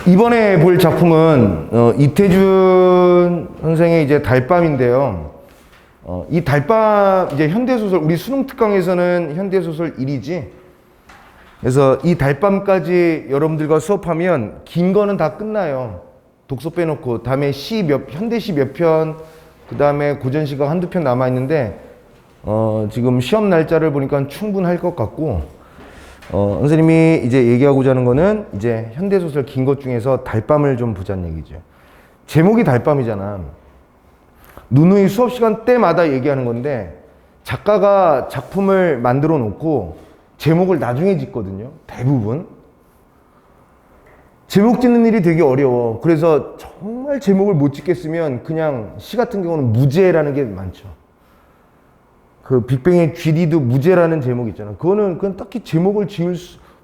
이번에 볼 작품은 이태준 선생의 이제 달밤인데요. 이 달밤 이제 현대소설, 우리 수능 특강에서는 현대소설 1이지. 그래서 이 달밤까지 여러분들과 수업하면 긴 거는 다 끝나요. 독서 빼놓고. 다음에 현대시 몇 편, 그 다음에 고전시가 한두 편 남아있는데, 지금 시험 날짜를 보니까 충분할 것 같고, 선생님이 이제 얘기하고자 하는 거는 이제 현대소설 긴 것 중에서 달밤을 좀 보자는 얘기죠. 제목이 달밤이잖아. 누누이 수업 시간 때마다 얘기하는 건데, 작가가 작품을 만들어 놓고 제목을 나중에 짓거든요. 대부분. 제목 짓는 일이 되게 어려워. 그래서 정말 제목을 못 짓겠으면 그냥 시 같은 경우는 무제라는 게 많죠. 그 빅뱅의 GD도 무제라는 제목 있잖아. 그거는 그냥 딱히 제목을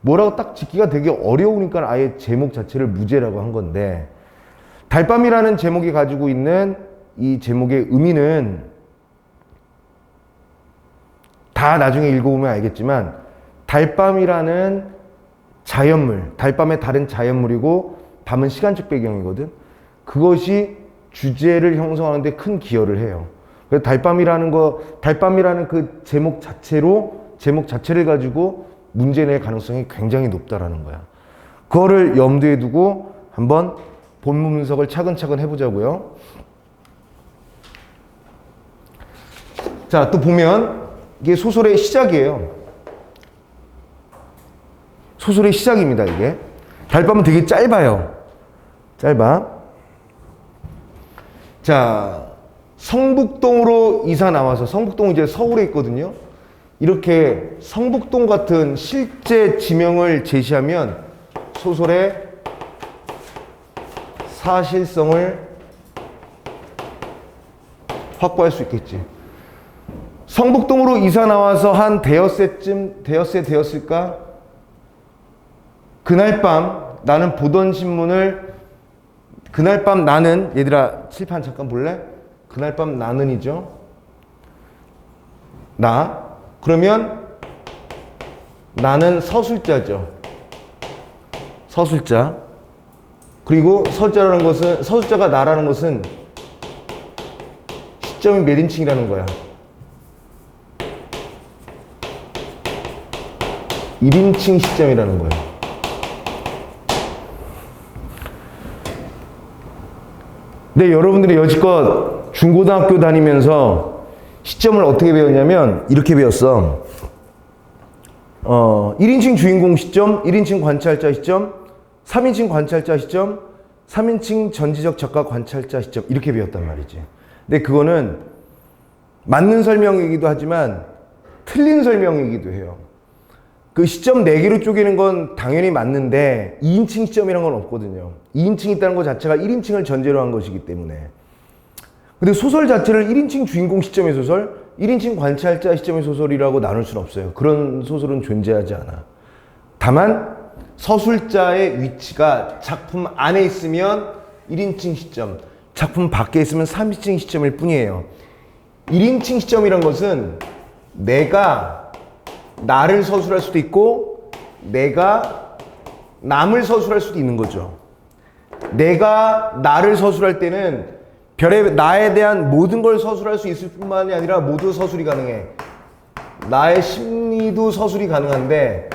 뭐라고 딱 짓기가 되게 어려우니까 아예 제목 자체를 무제라고 한 건데, 달밤이라는 제목이 가지고 있는 이 제목의 의미는 다 나중에 읽어보면 알겠지만, 달밤이라는 자연물, 달밤의 다른 자연물이고 밤은 시간적 배경이거든. 그것이 주제를 형성하는 데 큰 기여를 해요. 그래서 달밤이라는 그 제목 자체를 가지고 문제 낼 가능성이 굉장히 높다라는 거야. 그거를 염두에 두고 한번 본문 분석을 차근차근 해보자고요. 자, 또 보면 이게 소설의 시작이에요. 소설의 시작입니다, 이게. 달밤은 되게 짧아요. 짧아. 자, 성북동으로 이사 나와서, 성북동 이제 서울에 있거든요. 이렇게 성북동 같은 실제 지명을 제시하면 소설의 사실성을 확보할 수 있겠지. 성북동으로 이사 나와서 한 대여세쯤 되었을까? 그날 밤 나는 보던 신문을, 그날 밤 나는, 얘들아 칠판 잠깐 볼래? 그날 밤 나는이죠. 그러면 나는 서술자죠. 서술자. 그리고 서술자가 나라는 것은 시점이 몇 인칭이라는 거야. 1인칭 시점이라는 거야. 근데 여러분들이 여지껏 중고등학교 다니면서 시점을 어떻게 배웠냐면 이렇게 배웠어. 1인칭 주인공 시점, 1인칭 관찰자 시점, 3인칭 관찰자 시점, 3인칭 전지적 작가 관찰자 시점, 이렇게 배웠단 말이지. 근데 그거는 맞는 설명이기도 하지만 틀린 설명이기도 해요. 그 시점 4개로 쪼개는 건 당연히 맞는데 2인칭 시점이란 건 없거든요. 2인칭이 있다는 것 자체가 1인칭을 전제로 한 것이기 때문에. 근데 소설 자체를 1인칭 주인공 시점의 소설, 1인칭 관찰자 시점의 소설이라고 나눌 수는 없어요. 그런 소설은 존재하지 않아. 다만 서술자의 위치가 작품 안에 있으면 1인칭 시점, 작품 밖에 있으면 3인칭 시점일 뿐이에요. 1인칭 시점이란 것은 내가 나를 서술할 수도 있고 내가 남을 서술할 수도 있는 거죠. 내가 나를 서술할 때는 나에 대한 모든 걸 서술할 수 있을 뿐만이 아니라 모두 서술이 가능해. 나의 심리도 서술이 가능한데,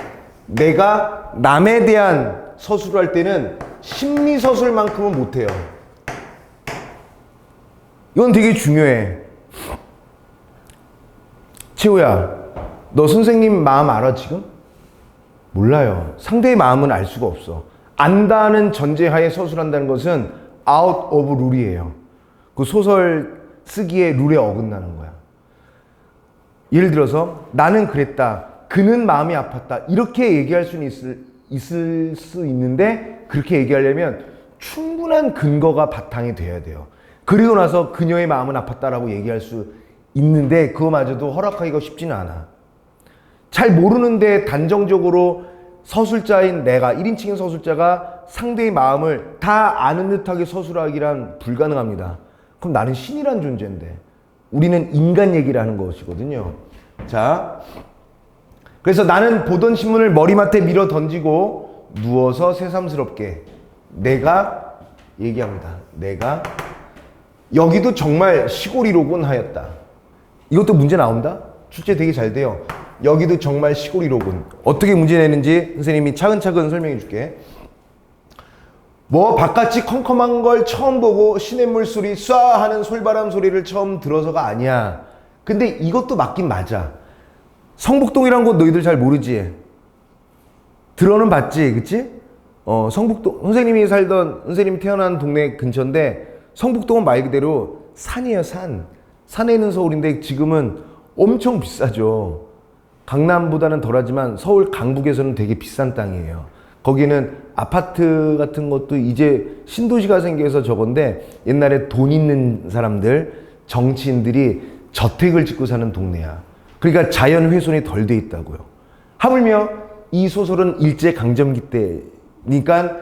내가 남에 대한 서술을 할 때는 심리 서술만큼은 못해요. 이건 되게 중요해. 치호야, 너 선생님 마음 알아 지금? 몰라요. 상대의 마음은 알 수가 없어. 안다는 전제하에 서술한다는 것은 out of 룰이에요. 그 소설 쓰기에 룰에 어긋나는 거야. 예를 들어서 나는 그랬다, 그는 마음이 아팠다, 이렇게 얘기할 수는 있을 수 있는데, 그렇게 얘기하려면 충분한 근거가 바탕이 돼야 돼요. 그리고 나서 그녀의 마음은 아팠다라고 얘기할 수 있는데 그거마저도 허락하기가 쉽지는 않아. 잘 모르는데 단정적으로 서술자인 내가, 1인칭의 서술자가 상대의 마음을 다 아는 듯하게 서술하기란 불가능합니다. 그럼 나는 신이란 존재인데, 우리는 인간 얘기를 하는 것이거든요. 자, 그래서 나는 보던 신문을 머리맡에 밀어 던지고 누워서 새삼스럽게 내가 얘기합니다. 내가 여기도 정말 시골이로군 하였다. 이것도 문제 나온다? 출제 되게 잘 돼요. 여기도 정말 시골이로군. 어떻게 문제 내는지 선생님이 차근차근 설명해 줄게. 뭐 바깥이 컴컴한 걸 처음 보고 시냇물 소리 쏴 하는 솔바람 소리를 처음 들어서가 아니야. 근데 이것도 맞긴 맞아. 성북동이란 곳 너희들 잘 모르지? 들어는 봤지, 그치? 성북동, 선생님이 태어난 동네 근처인데 성북동은 말 그대로 산이에요, 산. 산에 있는 서울인데 지금은 엄청 비싸죠. 강남보다는 덜하지만 서울 강북에서는 되게 비싼 땅이에요. 거기는 아파트 같은 것도 이제 신도시가 생겨서 저건데 옛날에 돈 있는 사람들, 정치인들이 저택을 짓고 사는 동네야. 그러니까 자연 훼손이 덜 돼 있다고요. 하물며 이 소설은 일제강점기 때니까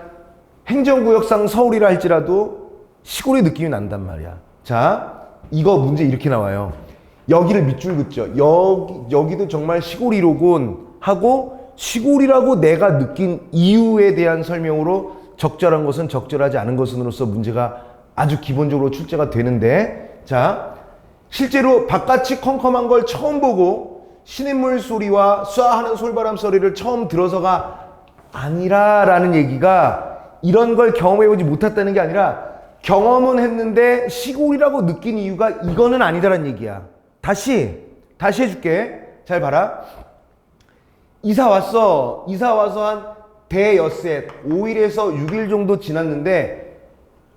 행정구역상 서울이라 할지라도 시골의 느낌이 난단 말이야. 자, 이거 문제 이렇게 나와요. 여기를 밑줄 긋죠. 여기도 정말 시골이로군 하고 시골이라고 내가 느낀 이유에 대한 설명으로 적절한 것은 적절하지 않은 것은으로서 문제가 아주 기본적으로 출제가 되는데, 자, 실제로 바깥이 컴컴한 걸 처음 보고 시냇물 소리와 쏴하는 솔바람 소리를 처음 들어서가 아니라라는 얘기가 이런 걸 경험해보지 못했다는 게 아니라 경험은 했는데 시골이라고 느낀 이유가 이거는 아니다라는 얘기야. 다시 해줄게. 잘 봐라. 이사 와서 한 대여섯 5일에서 6일 정도 지났는데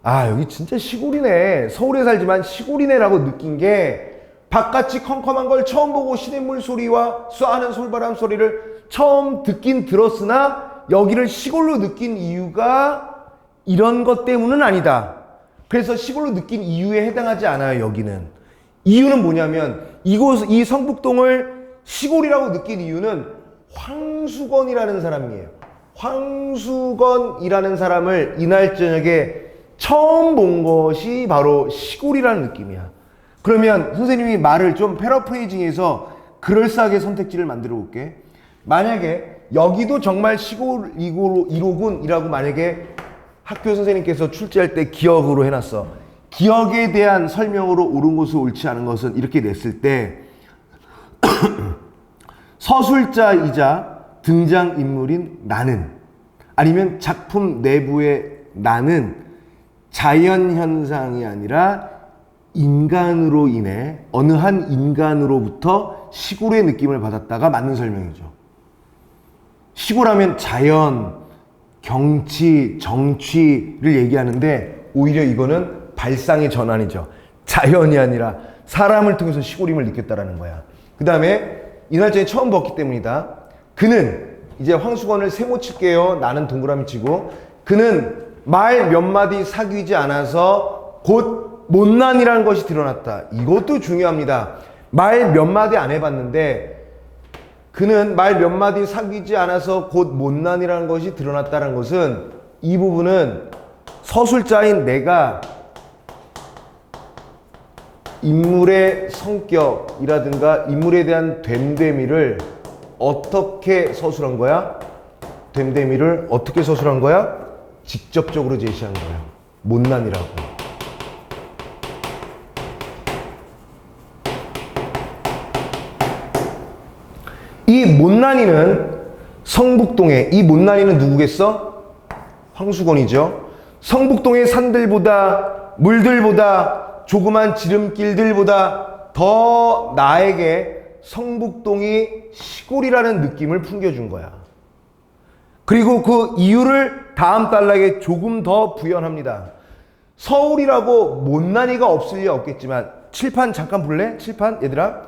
아, 여기 진짜 시골이네. 서울에 살지만 시골이네라고 느낀 게 바깥이 컴컴한 걸 처음 보고 시냇물 소리와 쏴하는 솔바람 소리를 처음 듣긴 들었으나 여기를 시골로 느낀 이유가 이런 것 때문은 아니다. 그래서 시골로 느낀 이유에 해당하지 않아요, 여기는. 이유는 뭐냐면 이 성북동을 시골이라고 느낀 이유는 황수건이라는 사람이에요. 황수건이라는 사람을 이날 저녁에 처음 본 것이 바로 시골이라는 느낌이야. 그러면 선생님이 말을 좀 패러프레이징해서 그럴싸하게 선택지를 만들어 볼게. 만약에 여기도 정말 시골이로군이라고 만약에 학교 선생님께서 출제할 때 기억으로 해놨어. 기억에 대한 설명으로 옳은 것은 옳지 않은 것은 이렇게 냈을 때 서술자이자 등장인물인 나는, 아니면 작품 내부의 나는 자연현상이 아니라 인간으로 인해 어느 한 인간으로부터 시골의 느낌을 받았다가 맞는 설명이죠. 시골하면 자연, 경치, 정취를 얘기하는데 오히려 이거는 발상의 전환이죠. 자연이 아니라 사람을 통해서 시골임을 느꼈다라는 거야. 그 다음에 이날짜에 처음 봤기 때문이다. 그는, 이제 황수건을 세모 칠게요. 나는 동그라미 치고, 그는 말 몇 마디 사귀지 않아서 곧 못난이라는 것이 드러났다. 이것도 중요합니다. 말 몇 마디 안 해봤는데 그는 말 몇 마디 사귀지 않아서 곧 못난이라는 것이 드러났다는 것은, 이 부분은 서술자인 내가 인물의 성격이라든가 인물에 대한 됨됨이를 어떻게 서술한 거야? 됨됨이를 어떻게 서술한 거야? 직접적으로 제시한 거야. 못난이라고. 이 못난이는 성북동에, 이 못난이는 누구겠어? 황수건이죠. 성북동의 산들보다, 물들보다, 조그만 지름길들보다 더 나에게 성북동이 시골이라는 느낌을 풍겨준 거야. 그리고 그 이유를 다음 단락에 조금 더 부연합니다. 서울이라고 못난이가 없을 리 없겠지만, 칠판 잠깐 볼래? 칠판 얘들아,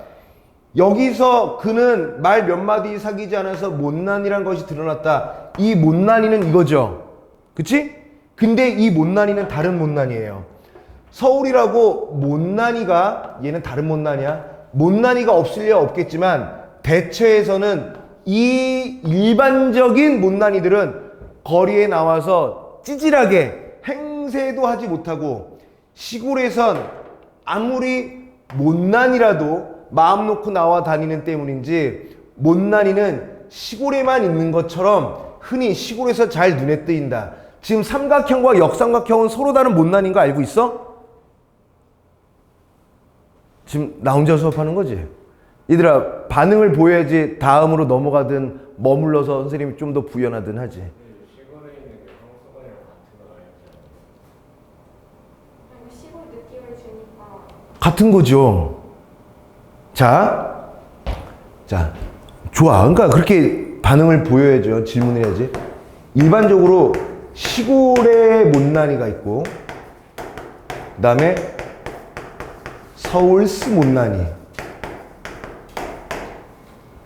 여기서 그는 말 몇 마디 사귀지 않아서 못난이란 것이 드러났다. 이 못난이는 이거죠. 그치? 근데 이 못난이는 다른 못난이에요. 서울이라고 못난이가, 얘는 다른 못난이야. 못난이가 없을 리 없겠지만 대체에서는 이 일반적인 못난이들은 거리에 나와서 찌질하게 행세도 하지 못하고, 시골에선 아무리 못난이라도 마음 놓고 나와 다니는 때문인지 못난이는 시골에만 있는 것처럼 흔히 시골에서 잘 눈에 띄인다. 지금 삼각형과 역삼각형은 서로 다른 못난인 거 알고 있어? 지금 나 혼자 수업하는 거지? 얘들아, 반응을 보여야지 다음으로 넘어가든 머물러서 선생님이 좀 더 부연하든 하지. 시골에 있는 게 황소가이랑 같은 거 아니야? 시골 느낌을 주니까 같은 거죠. 자, 좋아. 그러니까 그렇게 반응을 보여야죠. 질문을 해야지. 일반적으로 시골의 못난이가 있고, 그 다음에 서울스 못난이.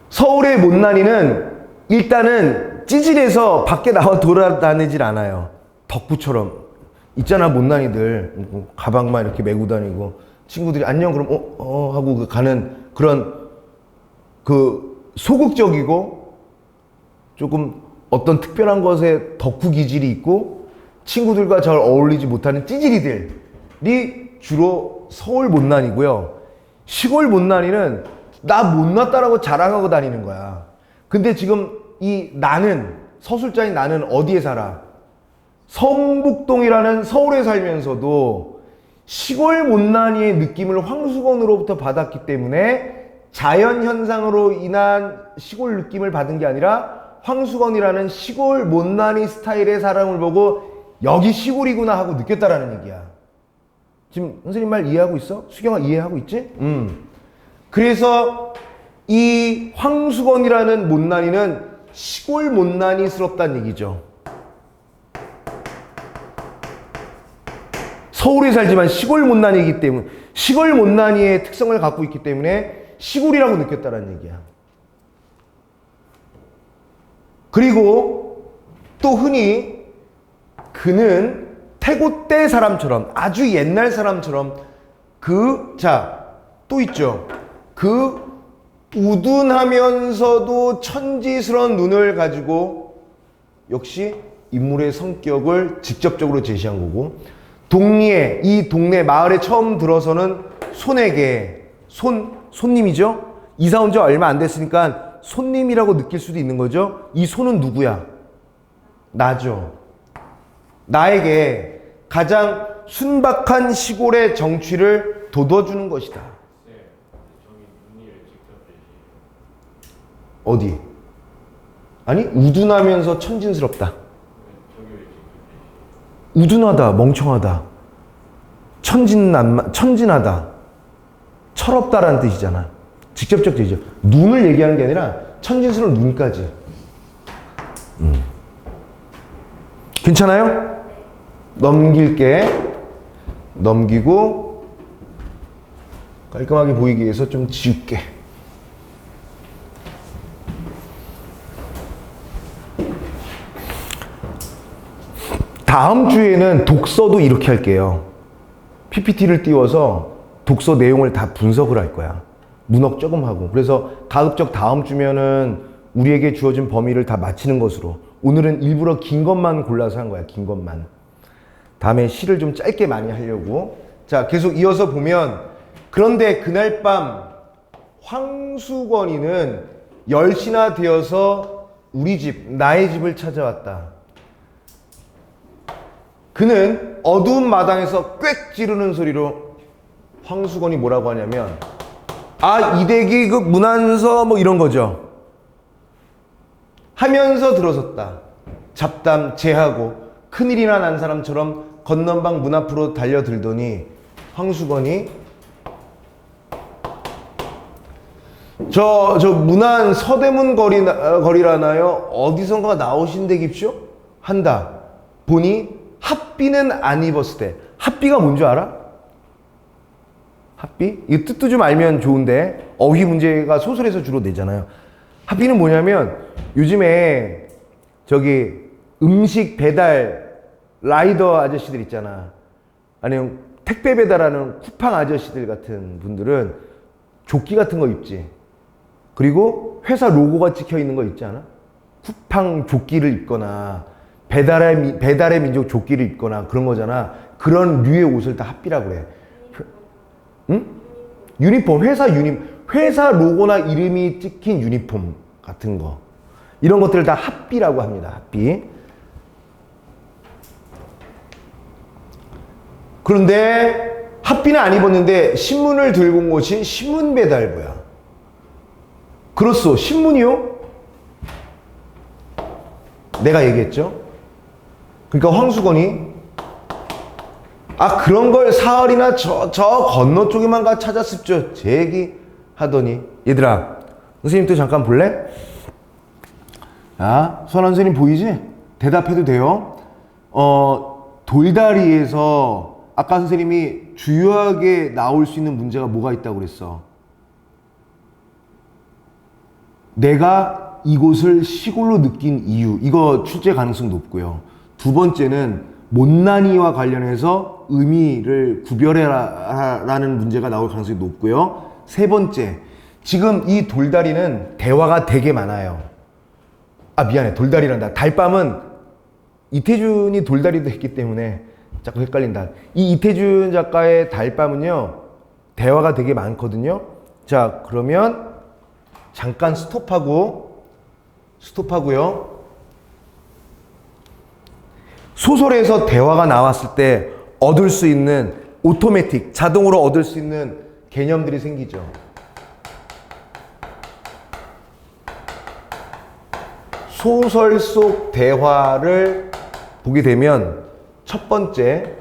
서울의 못난이는 일단은 찌질해서 밖에 나와 돌아다니질 않아요. 덕구처럼. 있잖아, 못난이들. 가방만 이렇게 메고 다니고, 친구들이 안녕 그럼 하고 가는 그런 그 소극적이고 조금 어떤 특별한 것에 덕후 기질이 있고 친구들과 잘 어울리지 못하는 찌질이들이 주로 서울 못난이고요. 시골 못난이는 나 못났다라고 자랑하고 다니는 거야. 근데 지금 이 나는, 서술자인 나는 어디에 살아? 성북동이라는 서울에 살면서도 시골 못난이의 느낌을 황수건으로부터 받았기 때문에 자연현상으로 인한 시골 느낌을 받은 게 아니라 황수건이라는 시골 못난이 스타일의 사람을 보고 여기 시골이구나 하고 느꼈다라는 얘기야. 지금 선생님 말 이해하고 있어? 수경아 이해하고 있지? 그래서 이 황수건이라는 못난이는 시골 못난이스럽다는 얘기죠. 서울에 살지만 시골 못난이기 때문에, 시골 못난이의 특성을 갖고 있기 때문에 시골이라고 느꼈다는 얘기야. 그리고 또 흔히 그는 태고 때 사람처럼, 아주 옛날 사람처럼 또 있죠. 그 우둔하면서도 천지스러운 눈을 가지고 역시 인물의 성격을 직접적으로 제시한 거고, 이 동네 마을에 처음 들어서는 손님이죠? 이사 온 지 얼마 안 됐으니까 손님이라고 느낄 수도 있는 거죠. 이 손은 누구야? 나죠. 나에게 가장 순박한 시골의 정취를 돋워주는 것이다. 네, 저기 눈이 왜 직접 되지? 어디? 아니, 우둔하면서 천진스럽다. 저기 왜 직접 되지? 우둔하다, 멍청하다, 천진하다, 철없다라는 뜻이잖아. 직접적 뜻이죠. 눈을 얘기하는 게 아니라 천진스러운 눈까지. 괜찮아요? 넘기고 깔끔하게 보이기 위해서 좀 지울게. 다음 주에는 독서도 이렇게 할게요. PPT를 띄워서 독서 내용을 다 분석을 할 거야. 문억 조금 하고. 그래서 가급적 다음 주면은 우리에게 주어진 범위를 다 맞히는 것으로. 오늘은 일부러 긴 것만 골라서 한 거야. 긴 것만. 다음에 시를 좀 짧게 많이 하려고. 자, 계속 이어서 보면, 그런데 그날 밤 황수건이는 10시나 되어서 우리 집, 나의 집을 찾아왔다. 그는 어두운 마당에서 꽥 지르는 소리로, 황수건이 뭐라고 하냐면, 이댁이 그 문안서 뭐 이런 거죠. 하면서 들어섰다. 잡담 제하고 큰일이나 난 사람처럼 건넌방 문 앞으로 달려들더니 황수건이 저 문안 서대문 거리라나요? 어디선가 나오신 댁입쇼? 한다. 보니 핫비는 안 입었을 때. 핫비가 뭔 줄 알아? 핫비? 이 뜻도 좀 알면 좋은데 어휘 문제가 소설에서 주로 내잖아요. 핫비는 뭐냐면 요즘에 저기 음식 배달 라이더 아저씨들 있잖아. 아니면 택배 배달하는 쿠팡 아저씨들 같은 분들은 조끼 같은 거 입지. 그리고 회사 로고가 찍혀 있는 거 있지 않아? 쿠팡 조끼를 입거나 배달의 민족 조끼를 입거나 그런 거잖아. 그런 류의 옷을 다 핫비라고 해. 응? 유니폼, 회사 로고나 이름이 찍힌 유니폼 같은 거. 이런 것들을 다 합비라고 합니다. 합비. 그런데 합비는 안 입었는데 신문을 들고 온 것이 신문배달부야. 그렇소. 신문이요? 내가 얘기했죠. 그러니까 황수건이 그런 걸 사흘이나 저 건너 쪽에만 가 찾았습죠. 제 얘기 하더니 얘들아 선생님 또 잠깐 볼래? 선한 선생님 보이지? 대답해도 돼요. 돌다리에서 아까 선생님이 주요하게 나올 수 있는 문제가 뭐가 있다고 그랬어? 내가 이곳을 시골로 느낀 이유, 이거 출제 가능성 높고요. 두 번째는 못난이와 관련해서 의미를 구별해라라는 문제가 나올 가능성이 높고요. 세 번째, 지금 이 돌다리는 대화가 되게 많아요. 미안해, 돌다리란다. 달밤은 이태준이 돌다리도 했기 때문에 자꾸 헷갈린다. 이 이태준 작가의 달밤은요, 대화가 되게 많거든요. 자, 그러면 잠깐 스톱하고요. 소설에서 대화가 나왔을 때 얻을 수 있는 오토매틱, 자동으로 얻을 수 있는 개념들이 생기죠. 소설 속 대화를 보게 되면 첫 번째,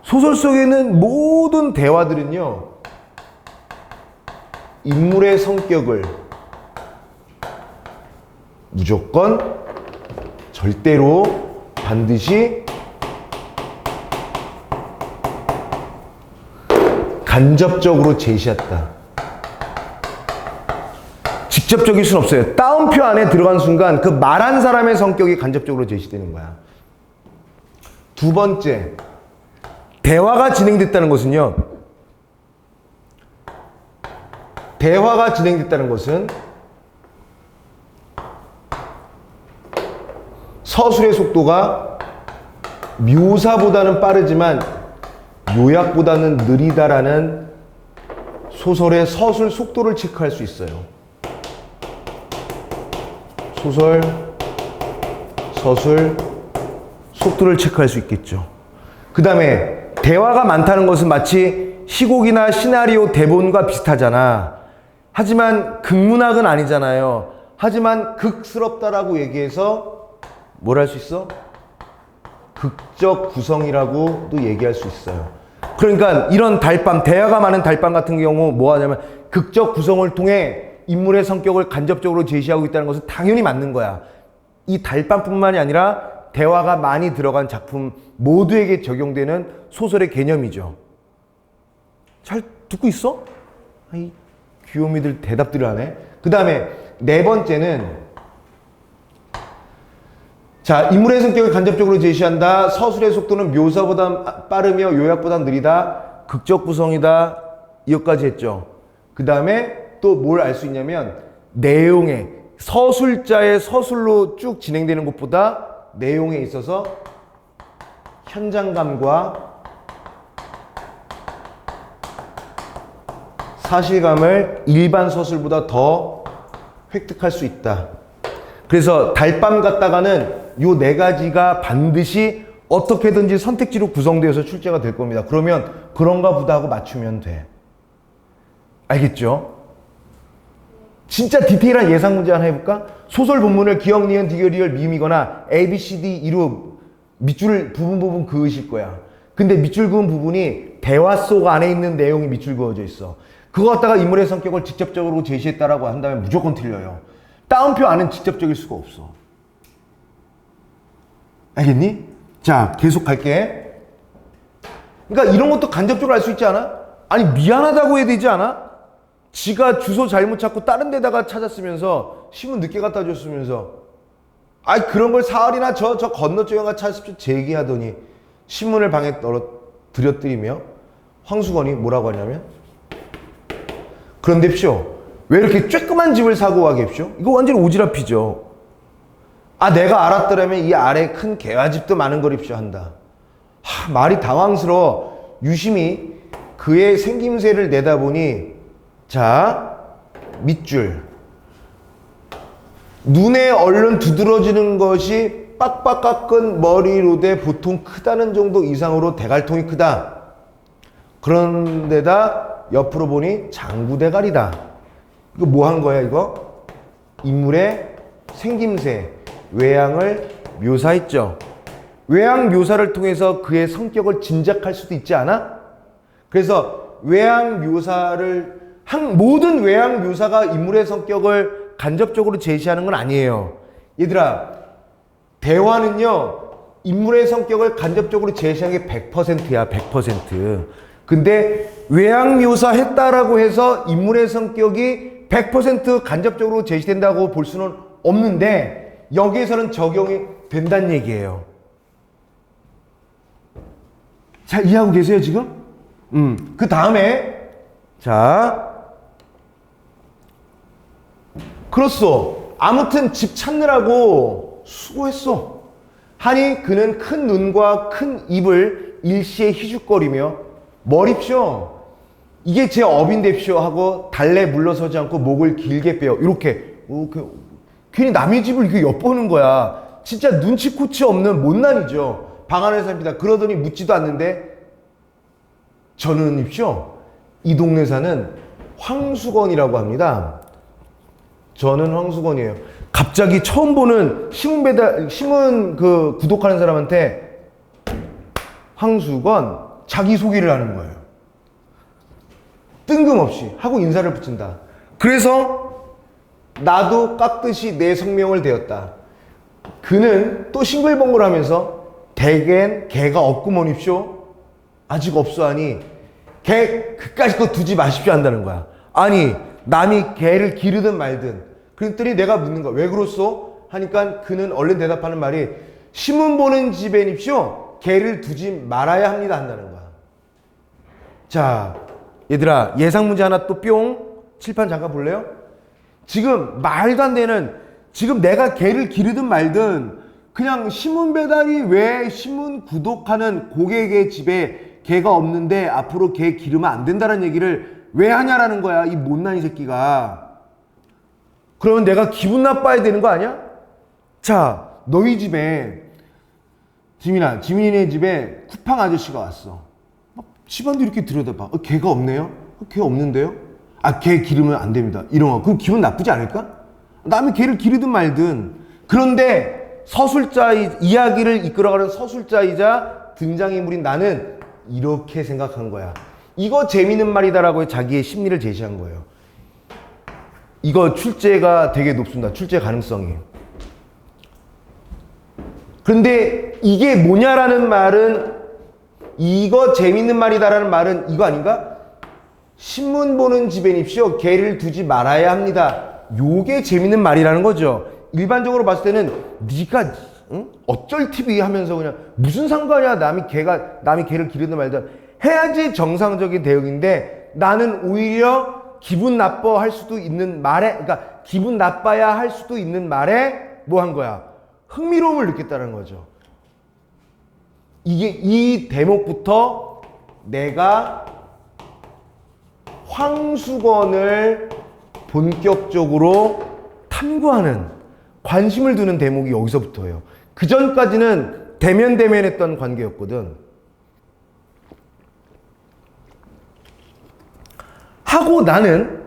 소설 속에 있는 모든 대화들은요, 인물의 성격을 무조건 절대로 반드시 간접적으로 제시했다. 직접적일 순 없어요. 따옴표 안에 들어간 순간 그 말한 사람의 성격이 간접적으로 제시되는 거야. 두 번째, 대화가 진행됐다는 것은요. 대화가 진행됐다는 것은 서술의 속도가 묘사보다는 빠르지만 요약보다는 느리다라는 소설의 서술 속도를 체크할 수 있어요. 소설, 서술, 속도를 체크할 수 있겠죠. 그 다음에 대화가 많다는 것은 마치 시곡이나 시나리오 대본과 비슷하잖아. 하지만 극문학은 아니잖아요. 하지만 극스럽다라고 얘기해서 뭘 할 수 있어? 극적 구성이라고도 얘기할 수 있어요. 그러니까 이런 달밤, 대화가 많은 달밤 같은 경우 뭐 하냐면 극적 구성을 통해 인물의 성격을 간접적으로 제시하고 있다는 것은 당연히 맞는 거야. 이 달밤뿐만이 아니라 대화가 많이 들어간 작품 모두에게 적용되는 소설의 개념이죠. 잘 듣고 있어? 이 귀요미들 대답들을 하네. 그 다음에 네 번째는 자, 인물의 성격을 간접적으로 제시한다. 서술의 속도는 묘사보다 빠르며 요약보다 느리다. 극적 구성이다. 이것까지 했죠. 그 다음에 또 뭘 알 수 있냐면 내용에 서술자의 서술로 쭉 진행되는 것보다 내용에 있어서 현장감과 사실감을 일반 서술보다 더 획득할 수 있다. 그래서 달밤 갔다가는 요 네 가지가 반드시 어떻게든지 선택지로 구성되어서 출제가 될 겁니다. 그러면 그런가 보다 하고 맞추면 돼. 알겠죠? 진짜 디테일한 예상 문제 하나 해볼까? 소설 본문을 기역, 니은, 디귿, 리을, 미음이거나 A, B, C, D, 이로 밑줄 부분 그으실 거야. 근데 밑줄 그은 부분이 대화 속 안에 있는 내용이 밑줄 그어져 있어. 그거 갖다가 인물의 성격을 직접적으로 제시했다라고 한다면 무조건 틀려요. 따옴표 안은 직접적일 수가 없어. 알겠니? 자, 계속 갈게. 그러니까 이런 것도 간접적으로 알 수 있지 않아? 아니, 미안하다고 해야 되지 않아? 지가 주소 잘못 찾고 다른 데다가 찾았으면서 신문 늦게 갖다 줬으면서 그런 걸 사흘이나 저 건너쪽에 가 찾으십시오 제기하더니 신문을 방에 떨어뜨리며 황수건이 뭐라고 하냐면 그런데쇼 왜 이렇게 쬐끄만 집을 사고 가겠쇼? 이거 완전히 오지랖이죠. 내가 알았더라면 이 아래 큰 개화집도 많은 거립쇼 한다. 말이 당황스러워. 유심히 그의 생김새를 내다보니 자, 밑줄 눈에 얼른 두드러지는 것이 빡빡 깎은 머리로돼 보통 크다는 정도 이상으로 대갈통이 크다. 그런데다 옆으로 보니 장구대가리다. 이거 뭐 한 거야 이거? 인물의 생김새, 외양을 묘사했죠. 외양 묘사를 통해서 그의 성격을 짐작할 수도 있지 않아? 그래서 외양 묘사를 모든 외양 묘사가 인물의 성격을 간접적으로 제시하는 건 아니에요. 얘들아, 대화는요 인물의 성격을 간접적으로 제시하는 게 100%야. 100%. 근데 외양 묘사했다라고 해서 인물의 성격이 100% 간접적으로 제시된다고 볼 수는 없는데 여기에서는 적용이 된다는 얘기예요. 자, 이해하고 계세요 지금? 그 다음에 자, 그렇소. 아무튼 집 찾느라고 수고했어. 하니 그는 큰 눈과 큰 입을 일시에 희죽거리며 머립쇼. 이게 제 업인데쇼 하고 달래 물러서지 않고 목을 길게 빼요. 이렇게 괜히 남의 집을 이렇게 엿보는 거야. 진짜 눈치코치 없는 못난이죠. 방 안에 삽니다. 그러더니 묻지도 않는데 저는 입쇼. 이 동네 사는 황수건이라고 합니다. 저는 황수건이에요. 갑자기 처음 보는 신문 구독하는 사람한테 황수건 자기소개를 하는 거예요. 뜬금없이 하고 인사를 붙인다. 그래서 나도 깎듯이 내 성명을 대었다. 그는 또 싱글벙글 하면서 대개는 개가 없구먼 입쇼. 아직 없어 하니 개 그까짓 거 두지 마십시오 한다는 거야. 아니 남이 개를 기르든 말든. 그랬더니 내가 묻는 거야. 왜 그렇소? 하니까 그는 얼른 대답하는 말이 신문 보는 집에입쇼. 개를 두지 말아야 합니다 한다는 거야. 자, 얘들아 예상 문제 하나 또 뿅. 칠판 잠깐 볼래요? 지금 말도 안 되는, 지금 내가 개를 기르든 말든 그냥 신문 배달이 왜 신문 구독하는 고객의 집에 개가 없는데 앞으로 개 기르면 안 된다는 얘기를 왜 하냐라는 거야 이 못난이 새끼가. 그러면 내가 기분 나빠야 되는 거 아니야? 자, 너희 집에 지민이네 집에 쿠팡 아저씨가 왔어. 막 집안도 이렇게 들여다봐. 개가 없네요? 개 없는데요? 아, 개 기르면 안 됩니다. 이런 거. 그럼 기분 나쁘지 않을까? 남이 개를 기르든 말든. 그런데 이야기를 이끌어가는 서술자이자 등장인물인 나는 이렇게 생각한 거야. 이거 재밌는 말이다라고 자기의 심리를 제시한 거예요. 이거 출제가 되게 높습니다. 출제 가능성이. 그런데 이게 뭐냐라는 말은, 이거 재밌는 말이다라는 말은 이거 아닌가? 신문 보는 집에입시오. 개를 두지 말아야 합니다. 요게 재밌는 말이라는 거죠. 일반적으로 봤을 때는 네가 어쩔 TV 하면서 그냥 무슨 상관이야 남이 개를 기르든 말든 해야지 정상적인 대응인데, 나는 오히려 기분 나빠할 수도 있는 말에, 그러니까 기분 나빠야 할 수도 있는 말에 뭐 한 거야? 흥미로움을 느꼈다는 거죠. 이 대목부터 내가 황수건을 본격적으로 탐구하는, 관심을 두는 대목이 여기서부터예요. 그 전까지는 대면했던 관계였거든. 하고 나는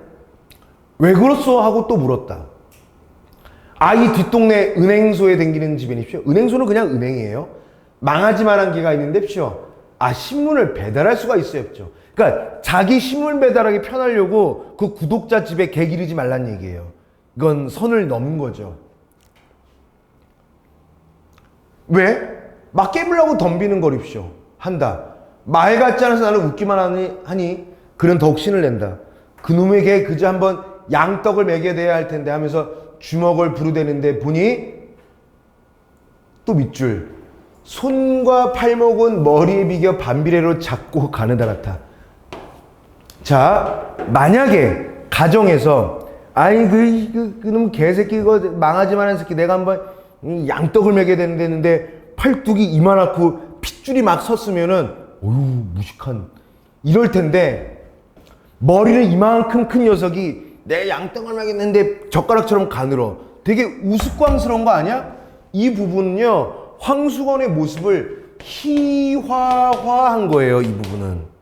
왜 그렇소? 하고 또 물었다. 이 뒷동네 은행소에 댕기는 집이십시오. 은행소는 그냥 은행이에요. 망하지만한 개가 있는데쇼. 신문을 배달할 수가 있어요죠. 그러니까 자기 신문 배달하기 편하려고 그 구독자 집에 개 기르지 말란 얘기예요. 이건 선을 넘은 거죠. 왜? 막 깨물라고 덤비는 거립쇼. 한다. 말 같지 않아서 나는 웃기만 하니 그는 더욱 신을 낸다. 그놈에게 그저 한번 양떡을 먹여야 돼야 할 텐데 하면서 주먹을 부르대는데 보니 또 밑줄. 손과 팔목은 머리에 비겨 반비례로 잡고 가느다 같아. 자, 만약에 가정에서 그놈 개새끼 이거 망하지만한 새끼 내가 한번 양떡을 먹여야 되는데 팔뚝이 이만하고 핏줄이 막 섰으면은 어휴 무식한 이럴 텐데, 머리는 이만큼 큰 녀석이 내 양떡을 먹였는데 젓가락처럼 가늘어. 되게 우스꽝스러운 거 아니야? 이 부분은요, 황수건의 모습을 희화화한 거예요, 이 부분은.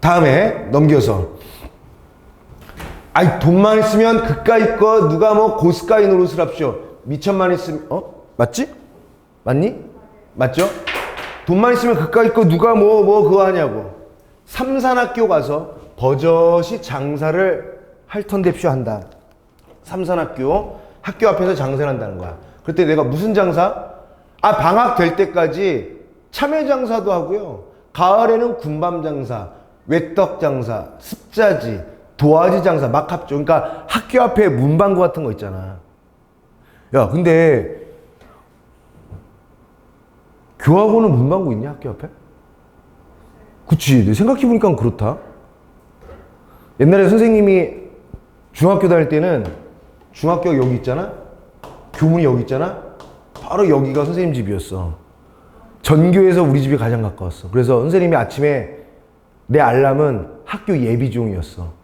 다음에 넘겨서. 아이, 돈만 있으면 그까이 거 누가 뭐 고스까이 노릇을 합시오. 미천만 있으면, 맞지? 맞니? 맞죠? 돈만 있으면 그까이 거 누가 뭐 그거 하냐고. 삼산학교 가서 버젓이 장사를 할 텐데쇼 한다. 삼산학교 학교 앞에서 장사를 한다는 거야. 그때 내가 무슨 장사? 방학 될 때까지 참외 장사도 하고요. 가을에는 군밤 장사, 외떡 장사, 습자지, 도화지 장사 막 합죠. 그러니까 학교 앞에 문방구 같은 거 있잖아. 야, 근데 교학원은 문방구 있냐, 학교 앞에? 그치. 생각해보니까 그렇다. 옛날에 선생님이 중학교 다닐 때는 중학교가 여기 있잖아? 교문이 여기 있잖아? 바로 여기가 선생님 집이었어. 전교에서 우리 집이 가장 가까웠어. 그래서 선생님이 아침에 내 알람은 학교 예비종이었어.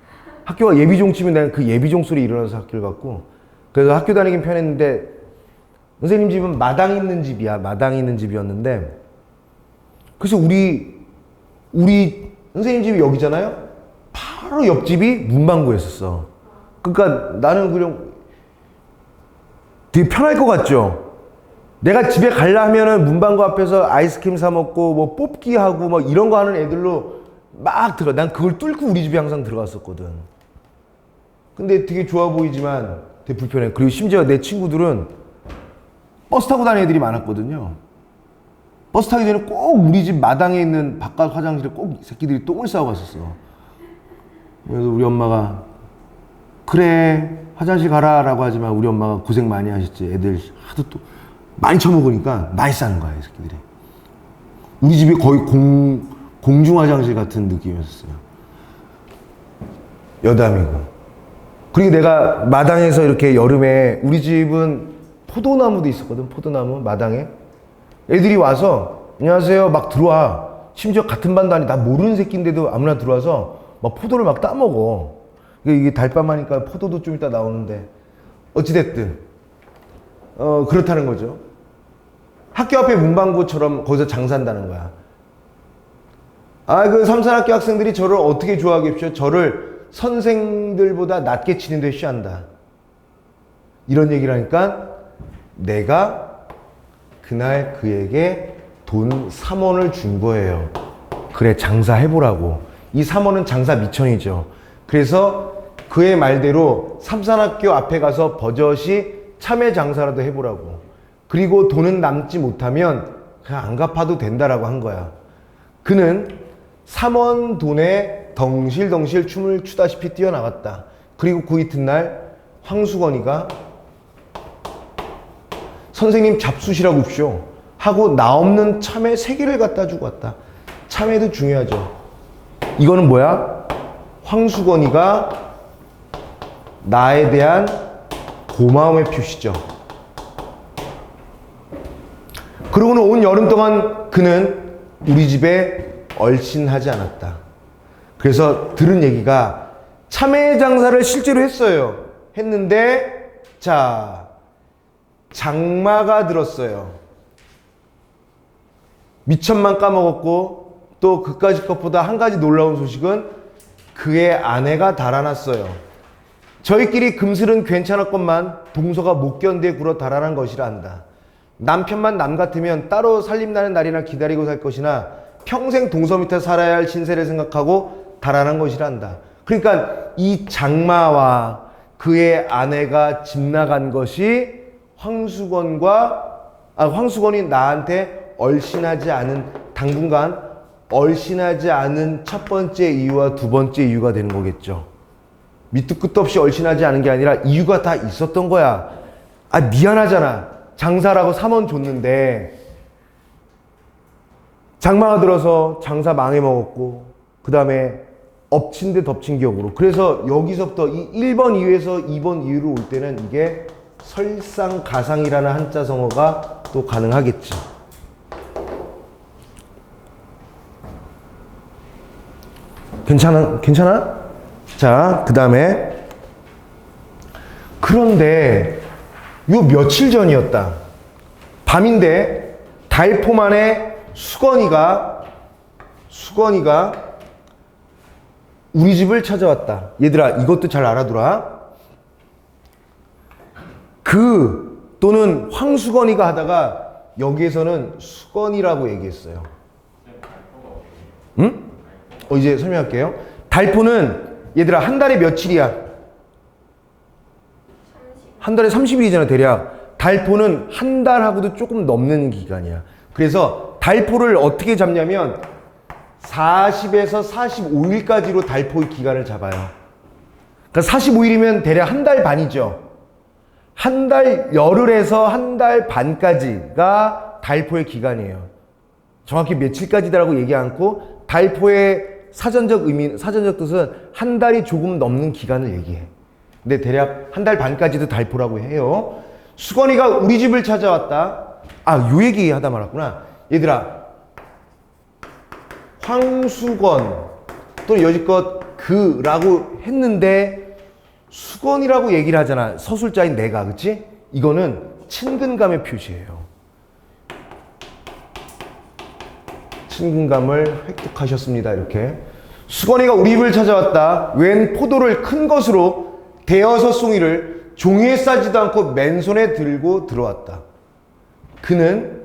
학교가 예비종 치면 내가 그 예비종 소리 일어나서 학교를 갔고, 그래서 학교 다니긴 편했는데 선생님 집은 마당 있는 집이야. 마당 있는 집이었는데, 그래서 우리 선생님 집이 여기잖아요? 바로 옆집이 문방구였었어. 그러니까 나는 그냥 되게 편할 것 같죠? 내가 집에 가려 하면은 문방구 앞에서 아이스크림 사 먹고 뭐 뽑기 하고 뭐 이런 거 하는 애들로 막 들어가. 난 그걸 뚫고 우리 집에 항상 들어갔었거든. 근데 되게 좋아 보이지만 되게 불편해. 그리고 심지어 내 친구들은 버스 타고 다니는 애들이 많았거든요. 버스 타기 전에 꼭 우리 집 마당에 있는 바깥 화장실에 꼭 새끼들이 똥을 싸고 갔었어. 그래서 우리 엄마가 그래 화장실 가라 라고 하지만 우리 엄마가 고생 많이 하셨지. 애들 하도 또 많이 처먹으니까 많이 싸는 거야, 이 새끼들이. 우리 집이 거의 공중 화장실 같은 느낌이었어요. 여담이고. 그리고 내가 마당에서 이렇게 여름에 우리 집은 포도나무도 있었거든. 포도나무 마당에 애들이 와서 안녕하세요 막 들어와. 심지어 같은 반도 아니 나 모르는 새끼인데도 아무나 들어와서 막 포도를 막 따먹어. 이게 달밤 하니까 포도도 좀 이따 나오는데 어찌됐든 그렇다는 거죠. 학교 앞에 문방구처럼 거기서 장사한다는 거야. 그 삼산학교 학생들이 저를 어떻게 좋아하겠죠? 저를 선생들보다 낮게 치는 데 취한다. 이런 얘기를 하니까 내가 그날 그에게 돈 3원을 준 거예요. 그래 장사해보라고. 이 3원은 장사 미천이죠. 그래서 그의 말대로 삼산학교 앞에 가서 버젓이 참외 장사라도 해보라고. 그리고 돈은 남지 못하면 그냥 안 갚아도 된다라고 한 거야. 그는 3원 돈에 덩실덩실 춤을 추다시피 뛰어나갔다. 그리고 그 이튿날 황수건이가 선생님 잡수시라고 흡쇼 하고 나 없는 참외 3개를 갖다 주고 왔다. 참외도 중요하죠. 이거는 뭐야? 황수건이가 나에 대한 고마움의 표시죠. 그러고는 온 여름 동안 그는 우리 집에 얼씬하지 않았다. 그래서 들은 얘기가 참외 장사를 실제로 했어요. 했는데 자 장마가 들었어요. 미천만 까먹었고 또 그까짓 것보다 한 가지 놀라운 소식은 그의 아내가 달아났어요. 저희끼리 금슬은 괜찮았건만 동서가 못 견디에 굴어 달아난 것이라 한다. 남편만 남 같으면 따로 살림나는 날이나 기다리고 살 것이나 평생 동서 밑에 살아야 할 신세를 생각하고 달아난 것이라 한다. 그러니까 이 장마와 그의 아내가 집 나간 것이 황수건이 나한테 얼씬하지 않은, 당분간 얼씬하지 않은 첫 번째 이유와 두 번째 이유가 되는 거겠죠. 밑도 끝도 없이 얼씬하지 않은 게 아니라 이유가 다 있었던 거야. 미안하잖아. 장사라고 3원 줬는데 장마가 들어서 장사 망해먹었고 그 다음에 엎친 데 덮친 격으로. 그래서 여기서부터 이 1번 이유에서 2번 이유로 올 때는 이게 설상가상이라는 한자성어가 또 가능하겠지. 괜찮아? 자, 그 다음에 그런데 요 며칠 전이었다. 밤인데 달포만에 수건이가 우리 집을 찾아왔다. 얘들아, 이것도 잘 알아두라. 그 또는 황수건이가 하다가 여기에서는 수건이라고 얘기했어요. 응? 이제 설명할게요. 달포는 얘들아 한 달에 며칠이야? 한 달에 30일이잖아 대략. 달포는 한 달하고도 조금 넘는 기간이야. 그래서 달포를 어떻게 잡냐면 40에서 45일까지로 달포의 기간을 잡아요. 그러니까 45일이면 대략 한 달 반이죠. 한 달 열흘에서 한 달 반까지가 달포의 기간이에요. 정확히 며칠까지다라고 얘기 않고 달포의 사전적 뜻은 한 달이 조금 넘는 기간을 얘기해. 근데 대략 한 달 반까지도 달포라고 해요. 수건이가 우리 집을 찾아왔다. 요 얘기 하다 말았구나. 얘들아, 황수건 또는 여지껏 그라고 했는데 수건이라고 얘기를 하잖아. 서술자인 내가, 그치? 이거는 친근감의 표시예요. 친근감을 획득하셨습니다. 이렇게. 수건이가 우리 집을 찾아왔다. 웬 포도를 큰 것으로 대여섯 송이를 종이에 싸지도 않고 맨손에 들고 들어왔다. 그는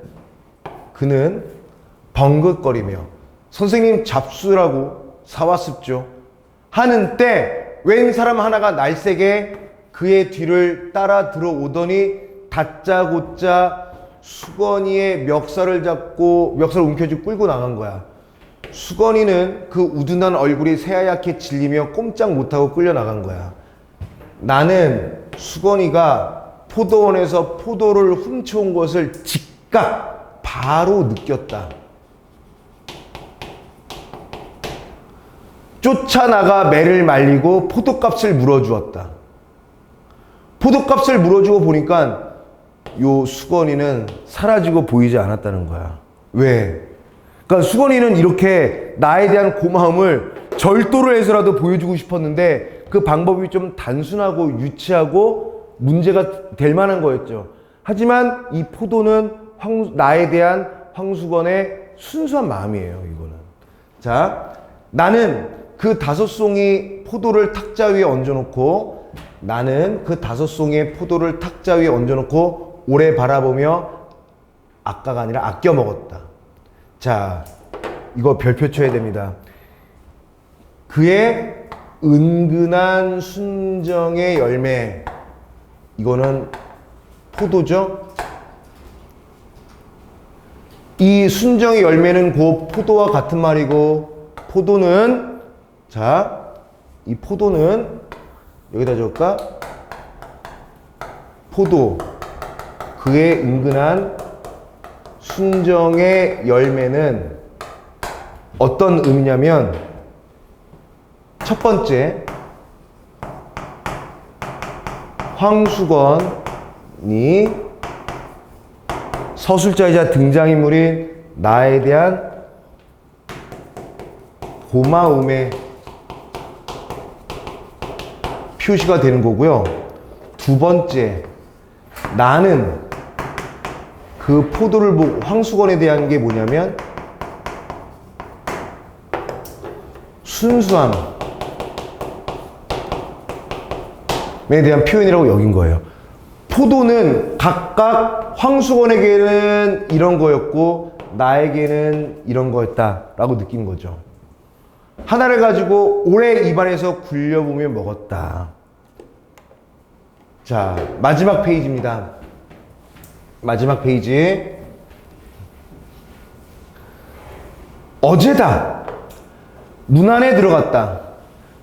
벙긋거리며 선생님 잡수라고 사왔습죠. 하는 때 웬 사람 하나가 날쌔게 그의 뒤를 따라 들어오더니 다짜고짜 수건이의 멱살을 움켜쥐고 끌고 나간 거야. 수건이는 그 우둔한 얼굴이 새하얗게 질리며 꼼짝 못하고 끌려 나간 거야. 나는 수건이가 포도원에서 포도를 훔쳐온 것을 즉각 바로 느꼈다. 쫓아나가 매를 말리고 포도값을 물어주었다. 포도값을 물어주고 보니까 요 수건이는 사라지고 보이지 않았다는 거야. 왜? 그러니까 수건이는 이렇게 나에 대한 고마움을 절도를 해서라도 보여주고 싶었는데 그 방법이 좀 단순하고 유치하고 문제가 될 만한 거였죠. 하지만 이 포도는 나에 대한 황수건의 순수한 마음이에요. 이거는. 자, 나는 그 5송이 포도를 탁자 위에 얹어놓고 오래 바라보며 아까가 아니라 아껴 먹었다. 자, 이거 별표 쳐야 됩니다. 그의 은근한 순정의 열매, 이거는 포도죠. 이 순정의 열매는 곧 포도와 같은 말이고, 포도는, 자, 이 포도는 여기다 적을까? 포도, 그의 은근한 순정의 열매는 어떤 의미냐면, 첫 번째, 황수건이 서술자이자 등장인물인 나에 대한 고마움의 표시가 되는 거고요. 두 번째, 나는 그 포도를 보고 황수건에 대한 게 뭐냐면 순수함에 대한 표현이라고 여긴 거예요. 포도는 각각 황수건에게는 이런 거였고 나에게는 이런 거였다라고 느낀 거죠. 하나를 가지고 오래 입안에서 굴려보며 먹었다. 자, 마지막 페이지입니다. 마지막 페이지. 어제다. 문 안에 들어갔다.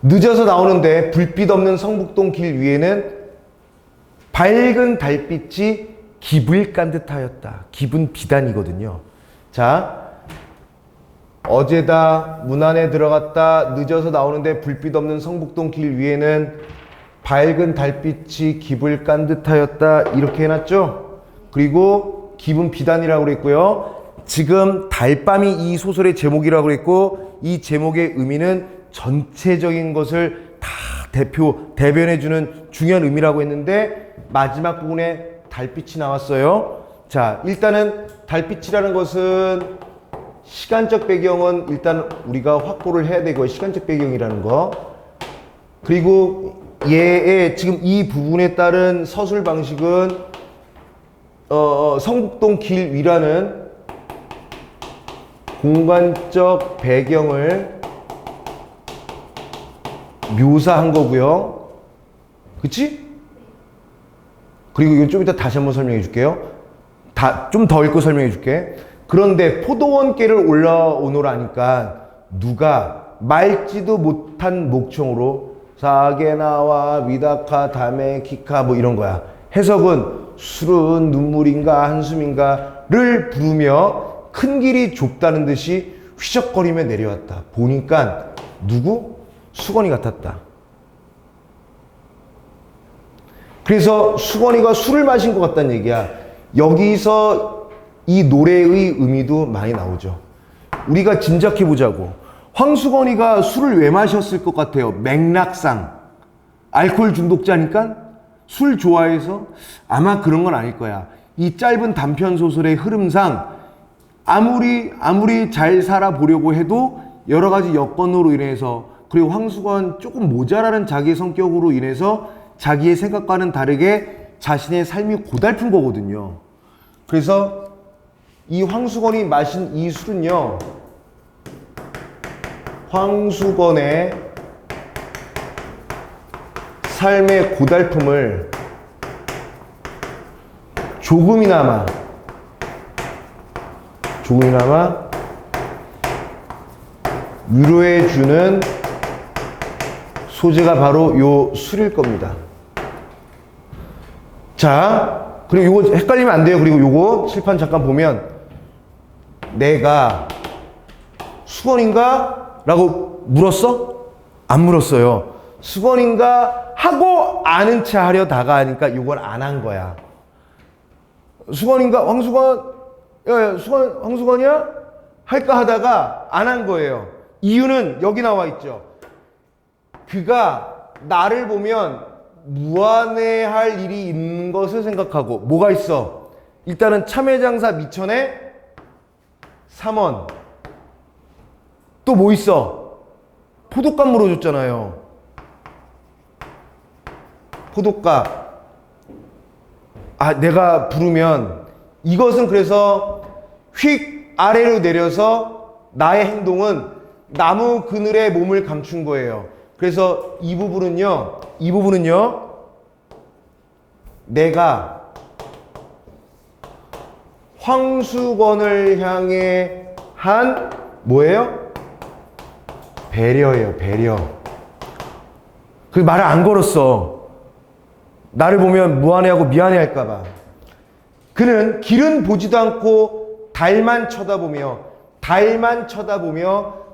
늦어서 나오는데 불빛 없는 성북동 길 위에는 밝은 달빛이 기불 깐 듯하였다. 기분 비단이거든요. 자, 어제다. 문 안에 들어갔다. 늦어서 나오는데 불빛 없는 성북동 길 위에는 밝은 달빛이 기불 깐 듯하였다. 이렇게 해놨죠. 그리고 기분 비단이라고 그랬고요. 지금 달밤이 이 소설의 제목이라고 그랬고 이 제목의 의미는 전체적인 것을 다 대변해주는 중요한 의미라고 했는데 마지막 부분에 달빛이 나왔어요. 자, 일단은 달빛이라는 것은 시간적 배경은 일단 우리가 확보를 해야 되고요. 시간적 배경이라는 거. 그리고 얘의 지금 이 부분에 따른 서술 방식은 성북동 길 위라는 공간적 배경을 묘사한 거고요. 그치? 그리고 이건 좀 이따 다시 한번 설명해 줄게요. 좀 더 읽고 설명해 줄게. 그런데 포도원길을 올라오노라니까 누가 맑지도 못한 목청으로 사게나와 미다카 다메 키카 뭐 이런 거야. 해석은 술은 눈물인가 한숨인가를 부르며 큰 길이 좁다는 듯이 휘적거리며 내려왔다. 보니까 누구? 수건이 같았다. 그래서 수건이가 술을 마신 것 같다는 얘기야. 여기서 이 노래의 의미도 많이 나오죠. 우리가 짐작해 보자고. 황수건이가 술을 왜 마셨을 것 같아요? 맥락상. 알코올 중독자니까? 술 좋아해서? 아마 그런 건 아닐 거야. 이 짧은 단편 소설의 흐름상 아무리 잘 살아보려고 해도 여러 가지 여건으로 인해서 그리고 황수건 조금 모자라는 자기의 성격으로 인해서 자기의 생각과는 다르게 자신의 삶이 고달픈 거거든요. 그래서 이 황수건이 마신 이 술은요, 황수건의 삶의 고달픔을 조금이나마 위로해주는 소재가 바로 요 술일 겁니다. 자, 그리고 요거 헷갈리면 안 돼요. 그리고 요거 칠판 잠깐 보면 내가 수건인가? 라고 물었어? 안 물었어요. 수건인가? 하고 아는 체 하려다가 하니까 요걸 안 한 거야. 수건인가? 황수건? 야, 수건, 황수건이야? 할까 하다가 안 한 거예요. 이유는 여기 나와 있죠. 그가 나를 보면 무안해할 일이 있는 것을 생각하고 뭐가 있어? 일단은 참외장사 미천에 3원. 또 뭐 있어? 포도값 물어줬잖아요. 포도값. 아, 내가 부르면 이것은 그래서 휙 아래로 내려서 나의 행동은 나무 그늘에 몸을 감춘 거예요. 그래서 이 부분은요, 내가 황수건을 향해 한 뭐예요? 배려예요, 배려. 그 말을 안 걸었어. 나를 보면 무안해하고 미안해할까봐. 그는 길은 보지도 않고 달만 쳐다보며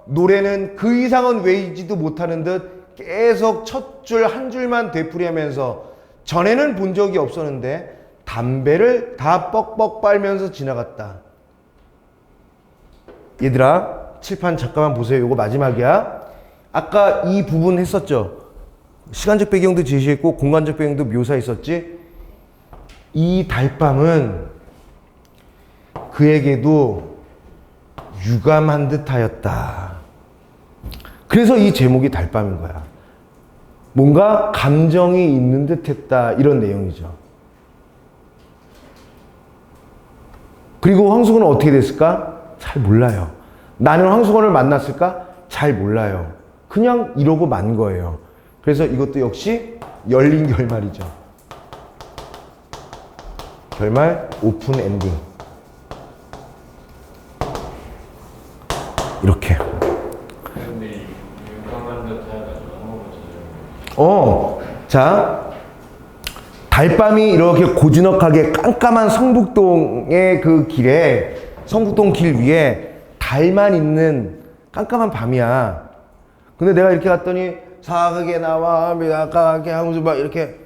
노래는 그 이상은 외이지도 못하는 듯 계속 첫 줄 한 줄만 되풀이하면서 전에는 본 적이 없었는데 담배를 다 뻑뻑 빨면서 지나갔다. 얘들아, 칠판 잠깐만 보세요. 요거 마지막이야. 아까 이 부분 했었죠. 시간적 배경도 제시했고 공간적 배경도 묘사했었지. 이 달밤은 그에게도 유감한 듯하였다. 그래서 이 제목이 달밤인 거야. 뭔가 감정이 있는 듯했다, 이런 내용이죠. 그리고 황수건은 어떻게 됐을까? 잘 몰라요. 나는 황수건을 만났을까? 잘 몰라요. 그냥 이러고 만 거예요. 그래서 이것도 역시 열린 결말이죠. 결말 오픈 엔딩. 이렇게. 근데 유감한 듯 해가지고 한 번만 찾아요. 자, 달밤이 이렇게 고즈넉하게 깜깜한 성북동의 그 길에, 성북동 길 위에 달만 있는 깜깜한 밤이야. 근데 내가 이렇게 갔더니 사각에 나와 미약하게 하면서 막 이렇게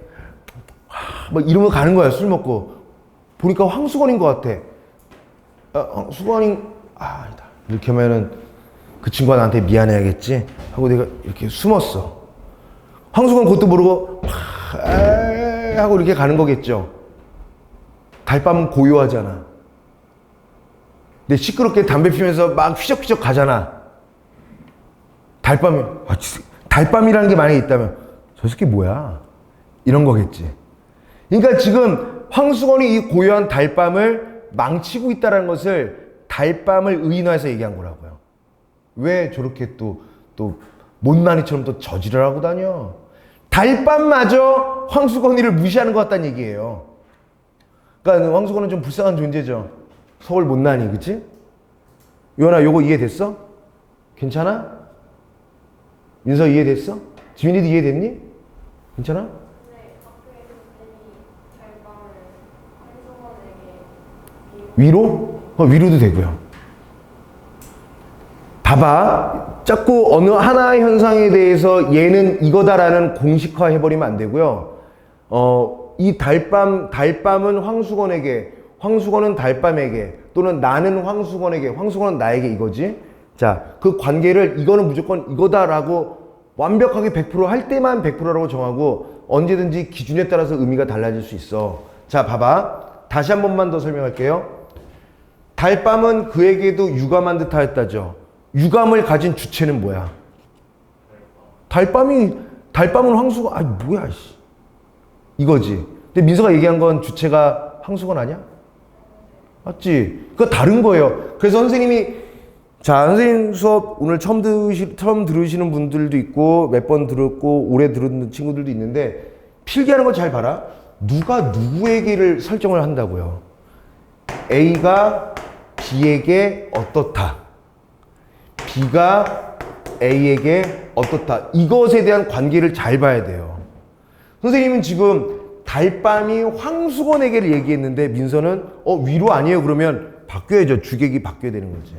막 이러면 가는 거야. 술 먹고 보니까 황수건인 것 같아. 수건인 아니다. 이렇게 하면은 그 친구가 나한테 미안해야겠지 하고 내가 이렇게 숨었어. 황수건 그것도 모르고 에이 하고 이렇게 가는 거겠죠. 달밤은 고요하잖아. 근데 시끄럽게 담배 피면서 막 휘적휘적 가잖아. 달밤이라는 게 만약에 있다면 저 새끼 뭐야? 이런 거겠지. 그러니까 지금 황수건이 이 고요한 달밤을 망치고 있다는 것을 달밤을 의인화해서 얘기한 거라고요. 왜 저렇게 또 못난이처럼 또 저지를 하고 다녀? 달밤마저 황수건이를 무시하는 것 같다는 얘기예요. 그러니까 황수건은 좀 불쌍한 존재죠. 서울 못난이, 그치? 요한아, 요거 이해됐어? 괜찮아? 민서 이해됐어? 지민이도 이해됐니? 괜찮아? 네, 학교에서 괜히 달밤을 한수건에게 위로? 위로도 되고요. 봐봐. 자꾸 어느 하나의 현상에 대해서 얘는 이거다라는 공식화 해버리면 안 되고요. 이 달밤은 황수건에게, 황수건은 달밤에게, 또는 나는 황수건에게, 황수건은 나에게 이거지. 자, 그 관계를 이거는 무조건 이거다라고 완벽하게 100%할 때만 100%라고 정하고 언제든지 기준에 따라서 의미가 달라질 수 있어. 자, 봐봐. 다시 한 번만 더 설명할게요. 달밤은 그에게도 유감한 듯 하였다죠. 유감을 가진 주체는 뭐야? 달밤은 황수건, 뭐야, 씨. 이거지. 근데 민서가 얘기한 건 주체가 황수건 아니야? 맞지? 그거 다른 거예요. 그래서 선생님이, 자, 선생님 수업 오늘 처음 들으시는 분들도 있고, 몇 번 들었고, 오래 들은 친구들도 있는데, 필기하는 거 잘 봐라. 누가 누구에게를 설정을 한다고요. A가 B에게 어떻다. B가 A에게 어떻다. 이것에 대한 관계를 잘 봐야 돼요. 선생님은 지금 달밤이 황수건에게를 얘기했는데 민서는 위로 아니에요. 그러면 바뀌어야죠. 주객이 바뀌어야 되는 거지.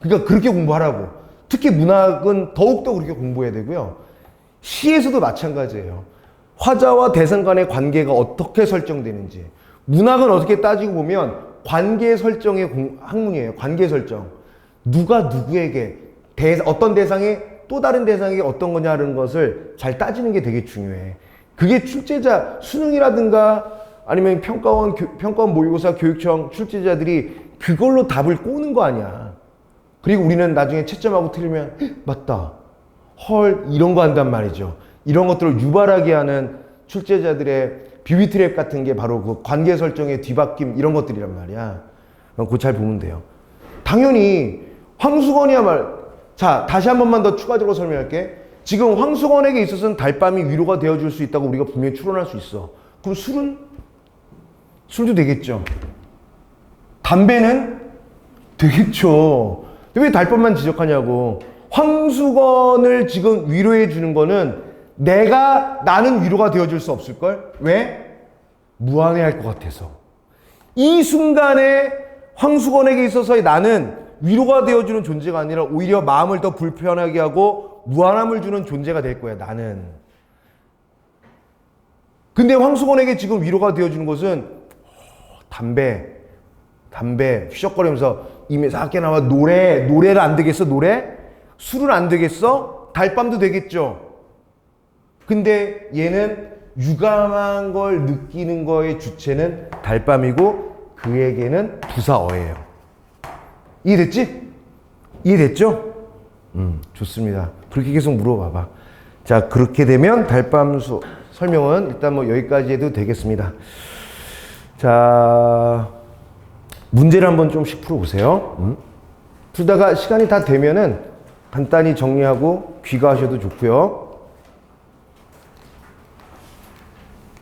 그러니까 그렇게 공부하라고. 특히 문학은 더욱더 그렇게 공부해야 되고요. 시에서도 마찬가지예요. 화자와 대상 간의 관계가 어떻게 설정되는지. 문학은 어떻게 따지고 보면 관계 설정의 학문이에요. 관계 설정. 누가 누구에게, 어떤 대상이 또 다른 대상에게 어떤 거냐는 것을 잘 따지는 게 되게 중요해. 그게 출제자, 수능이라든가 아니면 평가원 모의고사 교육청 출제자들이 그걸로 답을 꼬는 거 아니야. 그리고 우리는 나중에 채점하고 틀리면 맞다. 헐, 이런 거 한단 말이죠. 이런 것들을 유발하게 하는 출제자들의 뷰티 트랩 같은 게 바로 그 관계 설정의 뒤바뀜 이런 것들이란 말이야. 그거 잘 보면 돼요. 당연히 황수건이야말로, 자, 다시 한 번만 더 추가적으로 설명할게. 지금 황수건에게 있어서는 달밤이 위로가 되어줄 수 있다고 우리가 분명히 추론할 수 있어. 그럼 술은? 술도 되겠죠. 담배는? 되겠죠. 근데 왜 달밤만 지적하냐고. 황수건을 지금 위로해 주는 거는 나는 위로가 되어줄 수 없을걸? 왜? 무한해할 것 같아서. 이 순간에 황수건에게 있어서의 나는 위로가 되어주는 존재가 아니라 오히려 마음을 더 불편하게 하고 무한함을 주는 존재가 될 거야, 나는. 근데 황수건에게 지금 위로가 되어주는 것은 담배 휘적거리면서 입에 삭게 나와 노래를 안 되겠어, 노래? 술은 안 되겠어? 달밤도 되겠죠. 근데 얘는 유감한 걸 느끼는 거의 주체는 달밤이고 그에게는 부사어예요. 이해됐지? 이해됐죠? 좋습니다. 그렇게 계속 물어봐봐. 자, 그렇게 되면 달밤 설명은 일단 뭐 여기까지 해도 되겠습니다. 자, 문제를 한번 좀씩 풀어보세요. 풀다가 시간이 다 되면은 간단히 정리하고 귀가하셔도 좋고요.